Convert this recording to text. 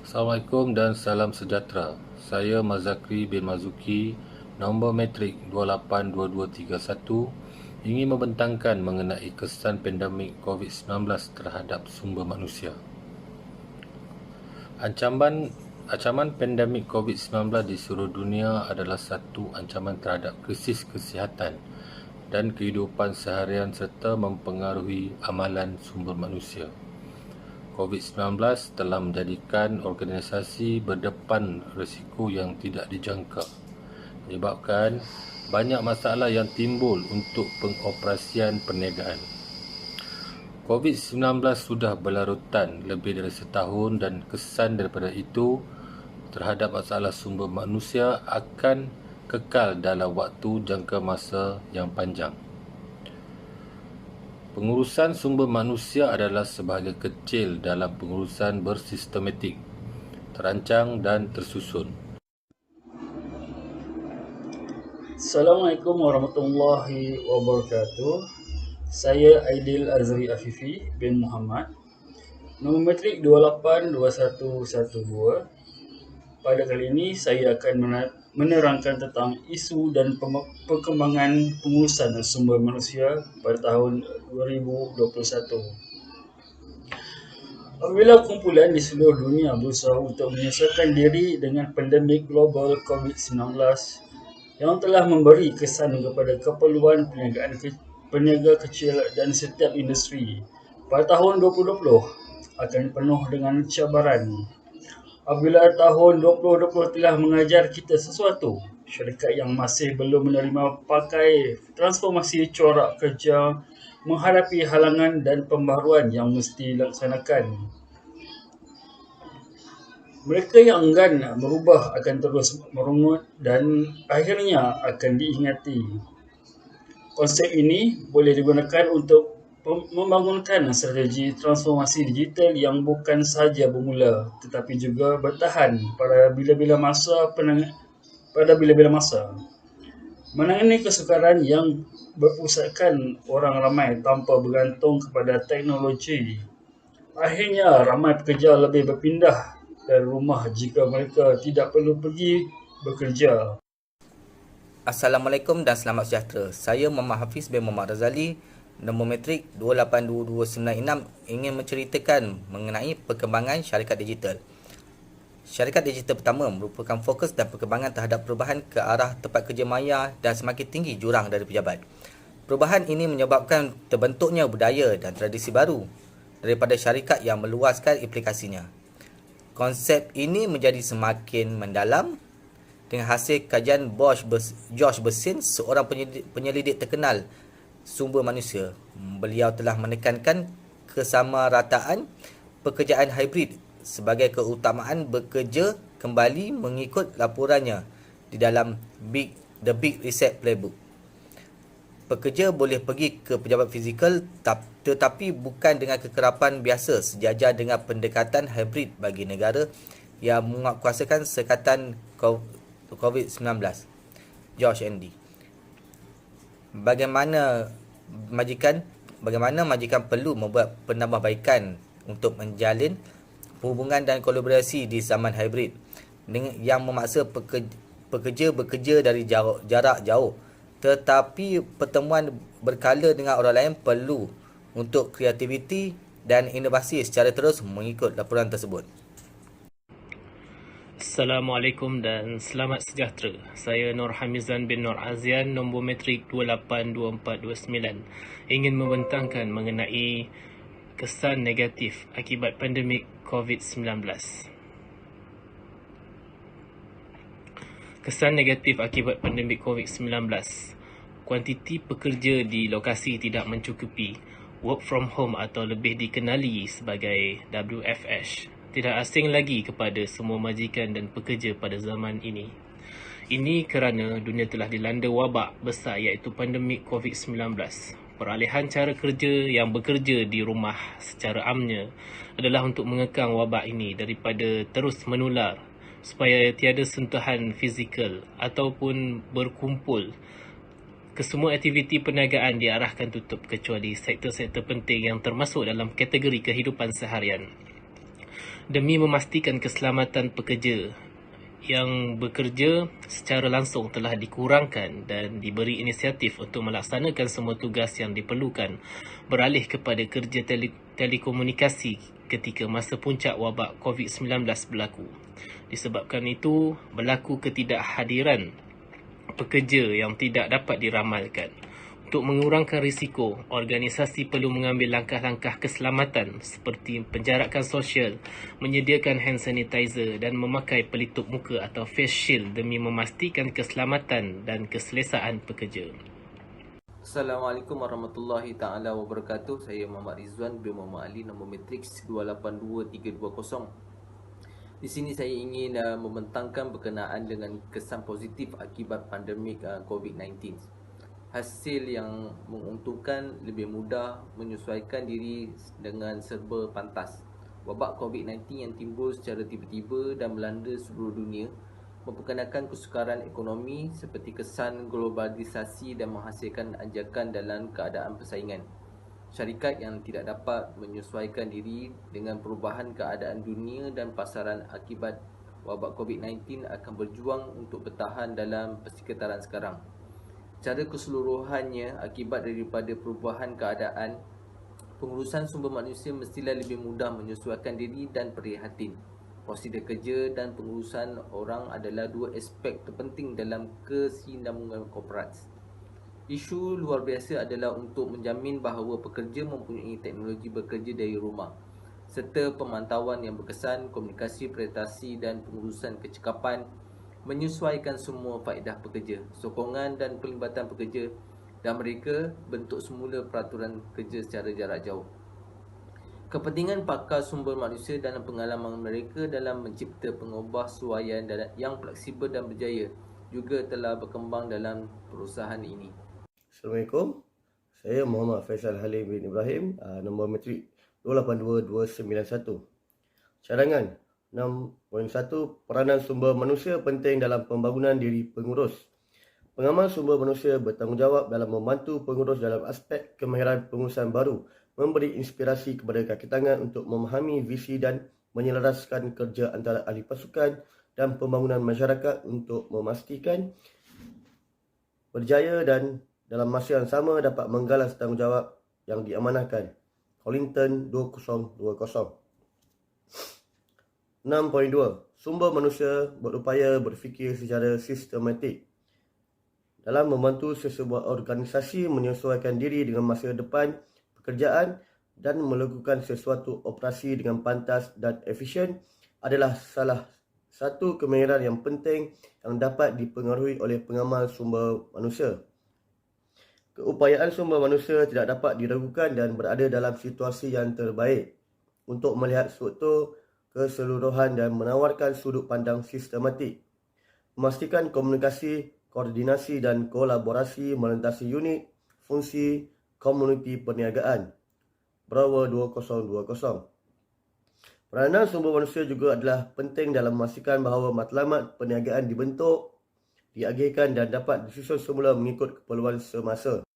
Assalamualaikum dan salam sejahtera. Saya Mazakri bin Mazuki, nombor metrik 282231, ingin membentangkan mengenai kesan pandemik COVID-19 terhadap sumber manusia. Ancaman pandemik COVID-19 di seluruh dunia adalah satu ancaman terhadap krisis kesihatan dan kehidupan seharian serta mempengaruhi amalan sumber manusia. COVID-19 telah menjadikan organisasi berdepan risiko yang tidak dijangka, menyebabkan banyak masalah yang timbul untuk pengoperasian perniagaan. COVID-19 sudah berlarutan lebih dari setahun dan kesan daripada itu terhadap masalah sumber manusia akan kekal dalam waktu jangka masa yang panjang. Pengurusan sumber manusia adalah sebahagian kecil dalam pengurusan bersistematik, terancang dan tersusun. Assalamualaikum warahmatullahi wabarakatuh. Saya Aidil Azri Afifi bin Muhammad, nombor metrik 282112. Pada kali ini saya akan menerangkan tentang isu dan perkembangan pengurusan sumber manusia pada tahun 2021. Apabila kumpulan di seluruh dunia berusaha untuk menyesuaikan diri dengan pandemik global COVID-19 yang telah memberi kesan kepada keperluan peniaga kecil dan setiap industri, pada tahun 2020 akan penuh dengan cabaran. Apabila tahun 2020 telah mengajar kita sesuatu, syarikat yang masih belum menerima pakai transformasi corak kerja menghadapi halangan dan pembaharuan yang mesti dilaksanakan. Mereka yang enggan berubah akan terus merungut dan akhirnya akan diingati. Konsep ini boleh digunakan untuk membangunkan strategi transformasi digital yang bukan sahaja bermula tetapi juga bertahan pada bila-bila masa. Menangani kesukaran yang berpusatkan orang ramai tanpa bergantung kepada teknologi. Akhirnya ramai pekerja lebih berpindah dari rumah jika mereka tidak perlu pergi bekerja. Assalamualaikum dan selamat sejahtera. Saya Muhammad Hafiz bin Muhammad Razali, nombor metrik 282296, ingin menceritakan mengenai perkembangan syarikat digital. Syarikat digital pertama merupakan fokus dan perkembangan terhadap perubahan ke arah tempat kerja maya dan semakin tinggi jurang dari pejabat. Perubahan ini menyebabkan terbentuknya budaya dan tradisi baru daripada syarikat yang meluaskan implikasinya. Konsep ini menjadi semakin mendalam dengan hasil kajian Josh Bersin, seorang penyelidik terkenal sumber manusia. Beliau telah menekankan kesamarataan pekerjaan hibrid sebagai keutamaan bekerja kembali mengikut laporannya di dalam The Big Reset Playbook. Pekerja boleh pergi ke pejabat fizikal tetapi bukan dengan kekerapan biasa sejajar dengan pendekatan hibrid bagi negara yang menguatkuasakan sekatan COVID-19. Josh Andy. Bagaimana majikan perlu membuat penambahbaikan untuk menjalin hubungan dan kolaborasi di zaman hibrid yang memaksa pekerja bekerja dari jarak jauh, tetapi pertemuan berkala dengan orang lain perlu untuk kreativiti dan inovasi secara terus mengikut laporan tersebut. Assalamualaikum dan selamat sejahtera. Saya Nur Hamizan bin Nur Azian, nombor metrik 282429, ingin membentangkan mengenai kesan negatif akibat pandemik COVID-19. Kesan negatif akibat pandemik COVID-19. Kuantiti pekerja di lokasi tidak mencukupi. Work from home atau lebih dikenali sebagai WFH tidak asing lagi kepada semua majikan dan pekerja pada zaman ini. Ini kerana dunia telah dilanda wabak besar iaitu pandemik COVID-19. Peralihan cara kerja yang bekerja di rumah secara amnya adalah untuk mengekang wabak ini daripada terus menular supaya tiada sentuhan fizikal ataupun berkumpul. Kesemua aktiviti perniagaan diarahkan tutup kecuali sektor-sektor penting yang termasuk dalam kategori kehidupan seharian. demi memastikan keselamatan pekerja yang bekerja secara langsung telah dikurangkan dan diberi inisiatif untuk melaksanakan semua tugas yang diperlukan beralih kepada kerja telekomunikasi ketika masa puncak wabak COVID-19 berlaku. Disebabkan itu, berlaku ketidakhadiran pekerja yang tidak dapat diramalkan. Untuk mengurangkan risiko, organisasi perlu mengambil langkah-langkah keselamatan seperti penjarakan sosial, menyediakan hand sanitizer dan memakai pelitup muka atau face shield demi memastikan keselamatan dan keselesaan pekerja. Assalamualaikum warahmatullahi taala wabarakatuh. Saya Muhammad Rizwan bin Muhammad Ali, nombor matriks 282320. Di sini saya ingin membentangkan berkenaan dengan kesan positif akibat pandemik COVID-19. Hasil yang menguntungkan, lebih mudah menyesuaikan diri dengan serba pantas. Wabak COVID-19 yang timbul secara tiba-tiba dan melanda seluruh dunia memperkenalkan kesukaran ekonomi seperti kesan globalisasi dan menghasilkan anjakan dalam keadaan persaingan. Syarikat yang tidak dapat menyesuaikan diri dengan perubahan keadaan dunia dan pasaran akibat wabak COVID-19 akan berjuang untuk bertahan dalam persekitaran sekarang. Secara keseluruhannya, akibat daripada perubahan keadaan, pengurusan sumber manusia mestilah lebih mudah menyesuaikan diri dan prihatin. Prosedur kerja dan pengurusan orang adalah dua aspek terpenting dalam kesinambungan korporat. Isu luar biasa adalah untuk menjamin bahawa pekerja mempunyai teknologi bekerja dari rumah, serta pemantauan yang berkesan, komunikasi, presentasi dan pengurusan kecekapan, menyesuaikan semua faedah pekerja, sokongan dan pelibatan pekerja dan mereka bentuk semula peraturan kerja secara jarak jauh. Kepentingan pakar sumber manusia dalam pengalaman mereka dalam mencipta pengubahsuaian yang fleksibel dan berjaya juga telah berkembang dalam perusahaan ini. Assalamualaikum. Saya Muhammad Faisal Halim bin Ibrahim, nombor matrik 282291. Cadangan 6.1. Peranan sumber manusia penting dalam pembangunan diri pengurus. Pengamal sumber manusia bertanggungjawab dalam membantu pengurus dalam aspek kemahiran pengurusan baru, memberi inspirasi kepada kaki tangan untuk memahami visi dan menyelaraskan kerja antara ahli pasukan dan pembangunan masyarakat untuk memastikan berjaya dan dalam masa yang sama dapat menggalas tanggungjawab yang diamanahkan. Collington 2020. 6.2. Sumber manusia berupaya berfikir secara sistematik dalam membantu sesebuah organisasi menyesuaikan diri dengan masa depan pekerjaan dan melakukan sesuatu operasi dengan pantas dan efisien adalah salah satu kemahiran yang penting yang dapat dipengaruhi oleh pengamal sumber manusia. Keupayaan sumber manusia tidak dapat diragukan dan berada dalam situasi yang terbaik untuk melihat struktur keseluruhan dan menawarkan sudut pandang sistematik, memastikan komunikasi, koordinasi dan kolaborasi melintasi unit, fungsi, komuniti perniagaan. Bravo 2020. Peranan sumber manusia juga adalah penting dalam memastikan bahawa matlamat perniagaan dibentuk, diagihkan dan dapat disusun semula mengikut keperluan semasa.